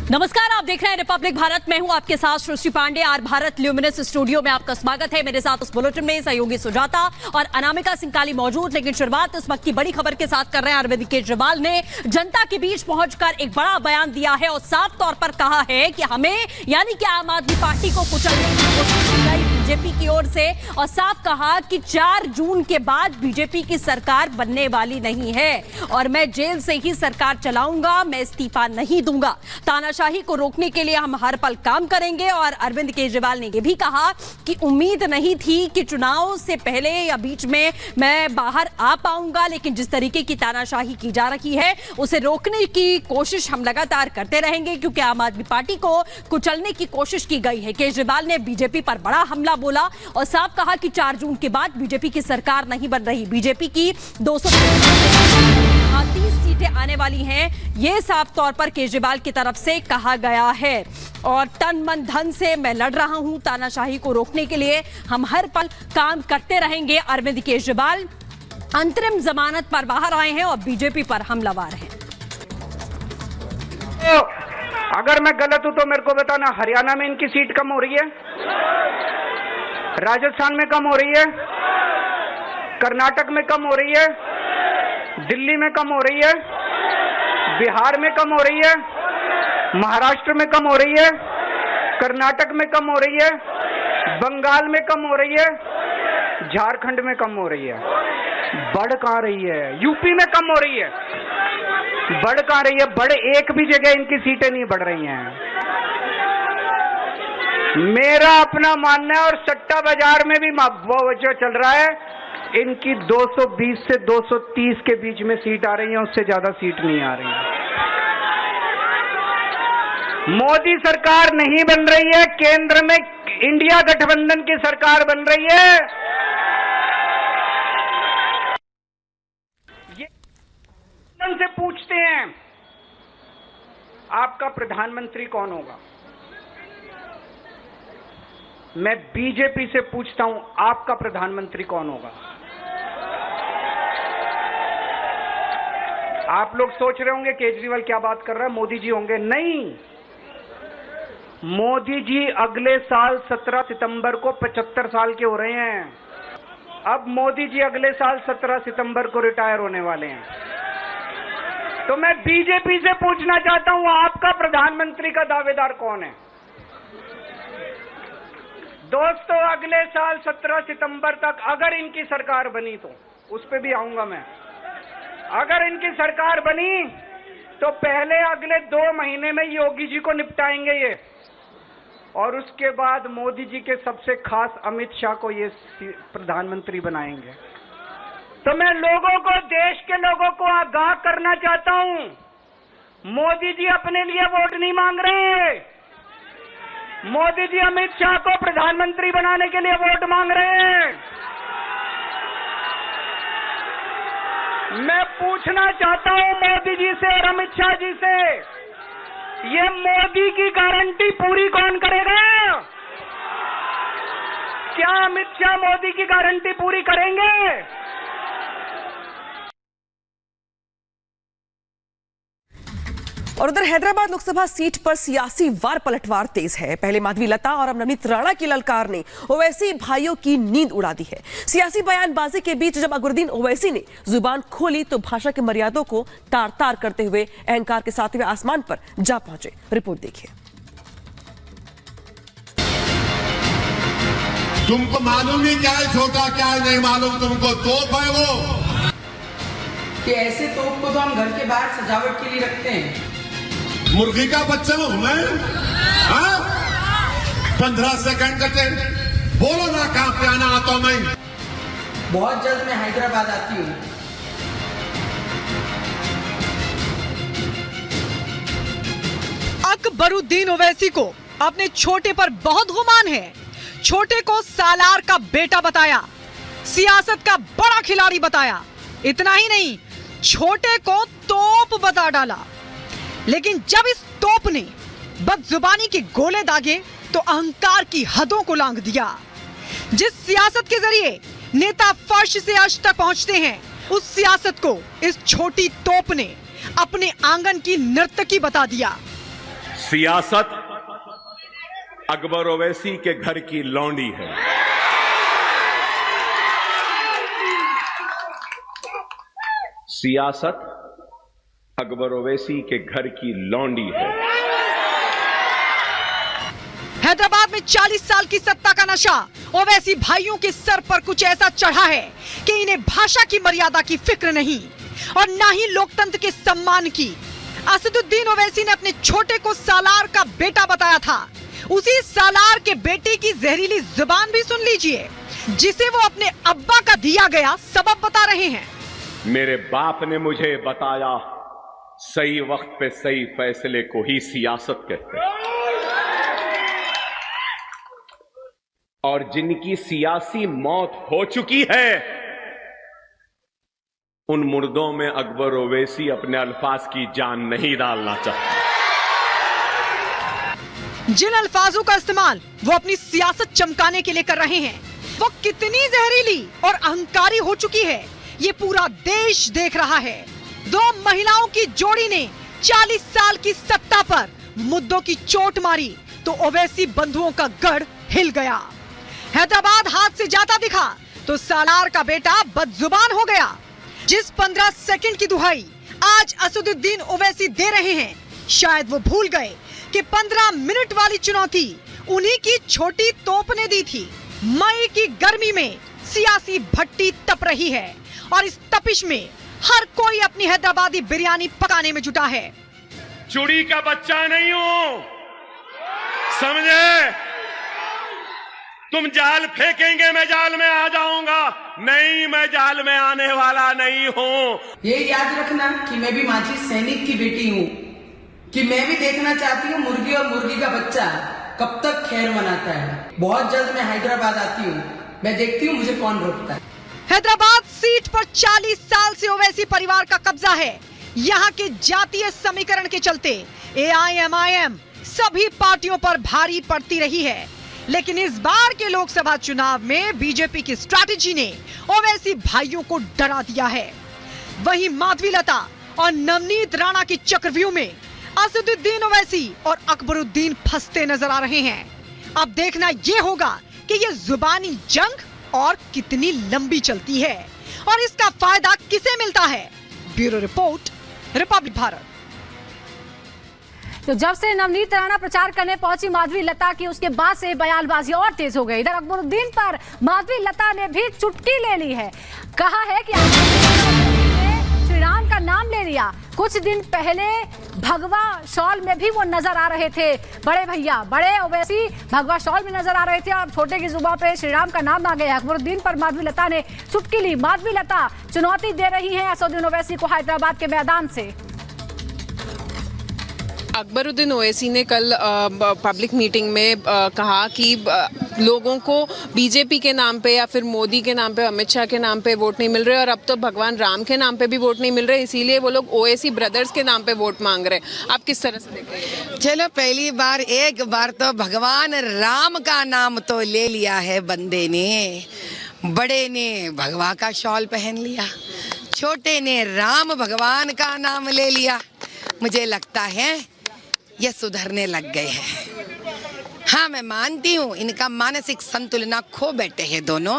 नमस्कार, आप देख रहे हैं रिपब्लिक भारत। मैं हूं आपके साथ Srishti Pandey. R Bharat luminous studio में आपका स्वागत है। मेरे साथ उस बुलेटिन में सहयोगी सुजाता और अनामिका सिंकाली मौजूद। लेकिन शुरुआत इस वक्त की बड़ी खबर के साथ कर रहे हैं। अरविंद केजरीवाल ने जनता के बीच पहुंचकर एक बड़ा बयान दिया है और साफ तौर पर कहा है कि हमें यानी कि आम आदमी पार्टी को कुचलने की कोशिश की गई बीजेपी की ओर से, और साफ कहा कि 4 जून के बाद बीजेपी की सरकार बनने वाली नहीं है और मैं जेल से ही सरकार चलाऊंगा, मैं इस्तीफा नहीं दूंगा। तानाशाही को रोकने के लिए हम हर पल काम करेंगे। और अरविंद केजरीवाल ने यह भी कहा कि उम्मीद नहीं थी कि चुनाव से पहले या बीच में मैं बाहर आ पाऊंगा, लेकिन जिस तरीके की तानाशाही की जा रही है उसे रोकने की कोशिश हम लगातार करते रहेंगे, क्योंकि आम आदमी पार्टी को कुचलने की कोशिश की गई है। केजरीवाल ने बीजेपी पर बड़ा हमला बोला और साफ कहा कि 4 जून के बाद बीजेपी की सरकार नहीं बन रही। बीजेपी की 230 सीटें आने वाली हैं, यह साफ तौर पर केजरीवाल की तरफ से कहा गया है। और तन मन धन से मैं लड़ रहा हूं, तानाशाही को रोकने के लिए हम हर पल काम करते रहेंगे। अरविंद केजरीवाल अंतरिम जमानत पर बाहर आए हैं और बीजेपी पर हमलावर हैं। अगर मैं गलत हूं तो मेरे को बताना। हरियाणा में इनकी सीट कम हो रही है, राजस्थान में कम हो रही है, कर्नाटक में कम हो रही है, दिल्ली में कम हो रही है, बिहार में कम हो रही है, महाराष्ट्र में कम हो रही है, कर्नाटक में कम हो रही है, बंगाल में कम हो रही है, झारखंड में कम हो रही है। बढ़ कहां रही है? यूपी में कम हो रही है। बढ़ कहां रही है? बढ़ एक भी जगह इनकी सीटें नहीं बढ़ रही हैं। मेरा अपना मानना है, और सट्टा बाजार में भी जो चल रहा है, इनकी 220 से 230 के बीच में सीट आ रही है, उससे ज्यादा सीट नहीं आ रही है। मोदी सरकार नहीं बन रही है, केंद्र में इंडिया गठबंधन की सरकार बन रही है। ये से पूछते हैं आपका प्रधानमंत्री कौन होगा? मैं बीजेपी से पूछता हूं आपका प्रधानमंत्री कौन होगा? आप लोग सोच रहे होंगे केजरीवाल क्या बात कर रहा है, मोदी जी होंगे। नहीं, मोदी जी अगले साल 17 सितंबर को 75 साल के हो रहे हैं। अब मोदी जी अगले साल 17 सितंबर को रिटायर होने वाले हैं। तो मैं बीजेपी से पूछना चाहता हूं आपका प्रधानमंत्री का दावेदार कौन है? दोस्तों, अगले साल 17 सितंबर तक अगर इनकी सरकार बनी, तो उस पे भी आऊंगा मैं। अगर इनकी सरकार बनी तो पहले अगले 2 महीने में योगी जी को निपटाएंगे ये, और उसके बाद मोदी जी के सबसे खास अमित शाह को ये प्रधानमंत्री बनाएंगे। तो मैं लोगों को, देश के लोगों को आगाह करना चाहता हूं, मोदी जी अपने लिए वोट नहीं मांग रहे। मोदी जी अमित शाह को प्रधानमंत्री बनाने के लिए वोट मांग रहे हैं। मैं पूछना चाहता हूं मोदी जी से और अमित शाह जी से, ये मोदी की गारंटी पूरी कौन करेगा? क्या अमित शाह मोदी की गारंटी पूरी करेंगे? और उधर हैदराबाद लोकसभा सीट पर सियासी वार पलटवार तेज है। पहले माधवी लता और अब नवनीत राणा की ललकार ने ओवैसी भाइयों की नींद उड़ा दी है। सियासी बयानबाजी के बीच जब अकबरुद्दीन ओवैसी ने जुबान खोली तो भाषा की मर्यादा को तार तार करते हुए अहंकार के साथ वे आसमान पर जा पहुंचे। रिपोर्ट देखिए। तुमको मालूम ही क्या है छोटा, क्या है नहीं मालूम तुमको? तोप है वो कि ऐसे तोप को तो हम घर के बाहर सजावट के लिए रखते हैं। मुर्गी का बच्चा हूं मैं? 15 सेकंड का टेंट बोलो ना, कहां पे आना आता हूं मैं? बहुत जल्द मैं हैदराबाद आती हूँ। अकबरुद्दीन ओवैसी को अपने छोटे पर बहुत गुमान है। छोटे को सालार का बेटा बताया, सियासत का बड़ा खिलाड़ी बताया। इतना ही नहीं, छोटे को तोप बता डाला। लेकिन जब इस तोप ने बदजुबानी के गोले दागे तो अहंकार की हदों को लांघ दिया। जिस सियासत के जरिए नेता फर्श से अर्श तक पहुंचते हैं, उस सियासत को इस छोटी तोप ने अपने आंगन की नर्तकी बता दिया। सियासत अकबर ओवैसी के घर की लौंडी है। सियासत अकबर ओवैसी के घर की लौंडी है। हैदराबाद में 40 साल की सत्ता का नशा ओवैसी भाइयों के सर पर कुछ ऐसा चढ़ा है कि इन्हें भाषा की मर्यादा की फिक्र नहीं और ना ही लोकतंत्र के सम्मान की। असदुद्दीन ओवैसी ने अपने छोटे को सालार का बेटा बताया था। उसी सालार के बेटे की जहरीली जुबान भी सुन लीजिए, जिसे वो अपने अब्बा का दिया गया सबब बता रहे हैं। मेरे बाप ने मुझे बताया, सही वक्त पे सही फैसले को ही सियासत कहते हैं, और जिनकी सियासी मौत हो चुकी है उन मुर्दों में अकबर ओवैसी अपने अल्फाज की जान नहीं डालना चाहता। जिन अल्फाजों का इस्तेमाल वो अपनी सियासत चमकाने के लिए कर रहे हैं, वो कितनी जहरीली और अहंकारी हो चुकी है, ये पूरा देश देख रहा है। दो महिलाओं की जोड़ी ने 40 साल की सत्ता पर मुद्दों की चोट मारी तो ओवैसी बंधुओं का गढ़ हिल गया। हैदराबाद हाथ से जाता दिखा तो सालार का बेटा बदजुबान हो गया। जिस 15 सेकंड की दुहाई आज असदुद्दीन ओवैसी दे रहे हैं, शायद वो भूल गए कि 15 मिनट वाली चुनौती उन्हीं की छोटी तोप ने दी थी। मई की गर्मी में सियासी भट्टी तप रही है और इस तपिश में हर कोई अपनी हैदराबादी बिरयानी पकाने में जुटा है। चुड़ी का बच्चा नहीं हूं, समझे? तुम जाल फेंकेंगे मैं जाल में आ जाऊंगा, नहीं मैं जाल में आने वाला नहीं हूं। ये याद रखना कि मैं भी माझी सैनिक की बेटी हूँ, कि मैं भी देखना चाहती हूँ मुर्गी और मुर्गी का बच्चा कब तक खैर मनाता है। बहुत जल्द मैं हैदराबाद आती हूँ, मैं देखती हूँ मुझे कौन रोकता है। हैदराबाद सीट पर 40 साल से ओवैसी परिवार का कब्जा है। यहाँ के जातीय समीकरण के चलते AIMIM सभी पार्टियों पर भारी पड़ती रही है, लेकिन इस बार के लोकसभा चुनाव में बीजेपी की स्ट्रैटेजी ने ओवैसी भाइयों को डरा दिया है। वहीं माधवीलता और नवनीत राणा की चक्रव्यूह में असदुद्दीन ओवैसी और अकबरुद्दीन फंसते नजर आ रहे हैं। अब देखना यह होगा कि यह जुबानी जंग और कितनी लंबी चलती है और इसका फायदा किसे मिलता है। Bureau report, Republic Bharat. तो जब से नवनीत राणा प्रचार करने पहुंची माधवी लता की, उसके बाद से बयानबाजी और तेज हो गई। इधर अकबरुद्दीन पर माधवी लता ने भी चुटकी ले ली है। कहा है कि श्री राम का नाम ले लिया। कुछ दिन पहले भगवा शॉल में भी वो नजर आ रहे थे। बड़े भैया, बड़े ओवैसी भगवा शॉल में नजर आ रहे थे और छोटे की जुबान पे श्री राम का नाम आ गया। अकबरुद्दीन पर माधवी लता ने चुटकी ली। माधवी लता चुनौती दे रही हैं असदुद्दीन ओवैसी को हैदराबाद के मैदान से। अकबरुद्दीन ओवैसी ने कल पब्लिक मीटिंग में कहा कि लोगों को बीजेपी के नाम पे या फिर मोदी के नाम पे, अमित शाह के नाम पे वोट नहीं मिल रहे और अब तो भगवान राम के नाम पे भी वोट नहीं मिल रहे, इसीलिए वो लोग ओवैसी ब्रदर्स के नाम पे वोट मांग रहे हैं। आप किस तरह से देख रहे हैं? चलो, पहली बार एक बार तो भगवान राम का नाम तो ले लिया है बंदे ने। बड़े ने भगवा का शॉल पहन लिया, छोटे ने राम भगवान का नाम ले लिया। मुझे लगता है ये सुधरने लग गए हैं। हाँ, मैं मानती हूँ इनका मानसिक संतुलन खो बैठे हैं दोनों,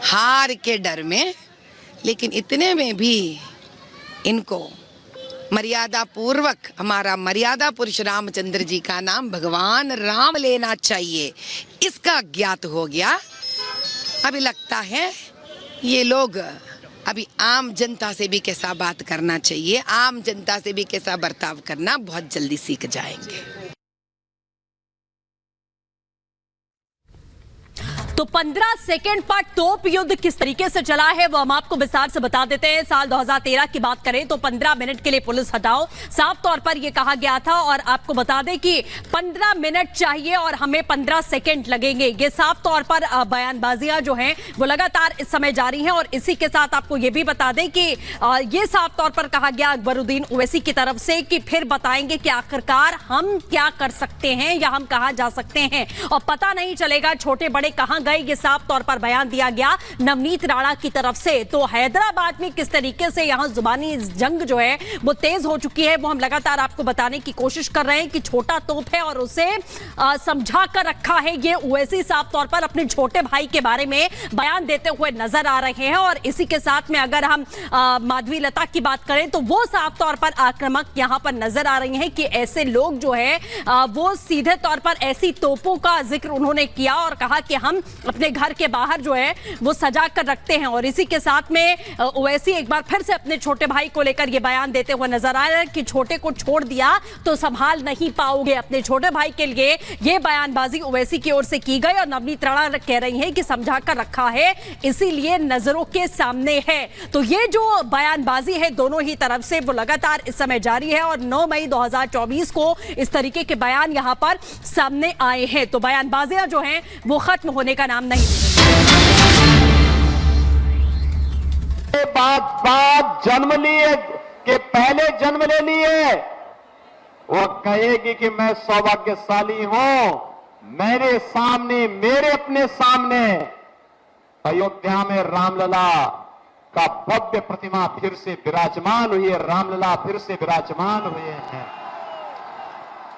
हार के डर में, लेकिन इतने में भी इनको मर्यादा पूर्वक हमारा मर्यादा पुरुष रामचंद्र जी का नाम भगवान राम लेना चाहिए, इसका ज्ञात हो गया। अभी लगता है ये लोग अभी आम जनता से भी कैसा बात करना चाहिए, आम जनता से भी कैसा बर्ताव करना बहुत जल्दी सीख जाएंगे। तो 15 सेकंड पर तोप युद्ध किस तरीके से चला है वो हम आपको विस्तार से बता देते हैं। साल 2013 की बात करें तो 15 मिनट के लिए पुलिस हटाओ, साफ तौर पर यह कहा गया था। और आपको बता दें कि 15 मिनट चाहिए और हमें 15 सेकंड लगेंगे। ये साफ तौर पर बयानबाजियां जो हैं वो लगातार इस समय जारी हैं। और इसी के साथ आपको यह भी बता दें कि ये साफ तौर पर कहा गया अकबरुद्दीन ओवैसी की तरफ से कि फिर बताएंगे कि आखिरकार हम क्या कर सकते हैं या हम कहां जा सकते हैं, और पता नहीं चलेगा छोटे बड़े कहां गए, ये साफ तौर पर बयान दिया गया नवनीत राणा की तरफ से। तो हैदराबाद में किस तरीके से यहां जुबानी जंग जो है वो तेज हो चुकी है, वो हम लगातार आपको बताने की कोशिश कर रहे हैं कि छोटा तोप है और उसे समझा कर रखा है। ये ओवैसी साफ तौर पर अपने छोटे भाई के बारे में बयान देते हुए नजर आ रहे हैं। और इसी के साथ में अगर हम माधवी लता की बात करें तो वो साफ तौर पर आक्रामक यहां पर नजर आ रही हैं कि ऐसे लोग जो है वो सीधे तौर पर ऐसी तोपों का जिक्र उन्होंने किया और कहा कि हम अपने घर के बाहर जो है वो सजा कर रखते हैं। और इसी के साथ में ओवैसी एक बार फिर से अपने छोटे भाई को लेकर ये बयान देते हुए नजर आ रहे हैं कि छोटे को छोड़ दिया तो संभाल नहीं पाओगे। अपने छोटे भाई के लिए ये बयानबाजी ओवैसी की ओर से की गई और नवनीत राणा कह रही हैं कि समझा कर रखा है, इसीलिए नजरों के सामने है। तो ये जो बयानबाजी है दोनों ही तरफ से वो लगातार इस समय जारी है और 9 मई 2024 को इस तरीके के बयान यहां पर सामने आए हैं। तो बयानबाजियां जो हैं वो खत्म होने का नाम नहीं ले रही। बात जन्म लिए कि पहले जन्म ले लिए, वो कहेगी कि मैं सौभाग्यशाली हूं, मेरे सामने, मेरे अपने सामने अयोध्या में रामलला का भव्य प्रतिमा फिर से विराजमान हुई है, रामलला फिर से विराजमान हुए हैं।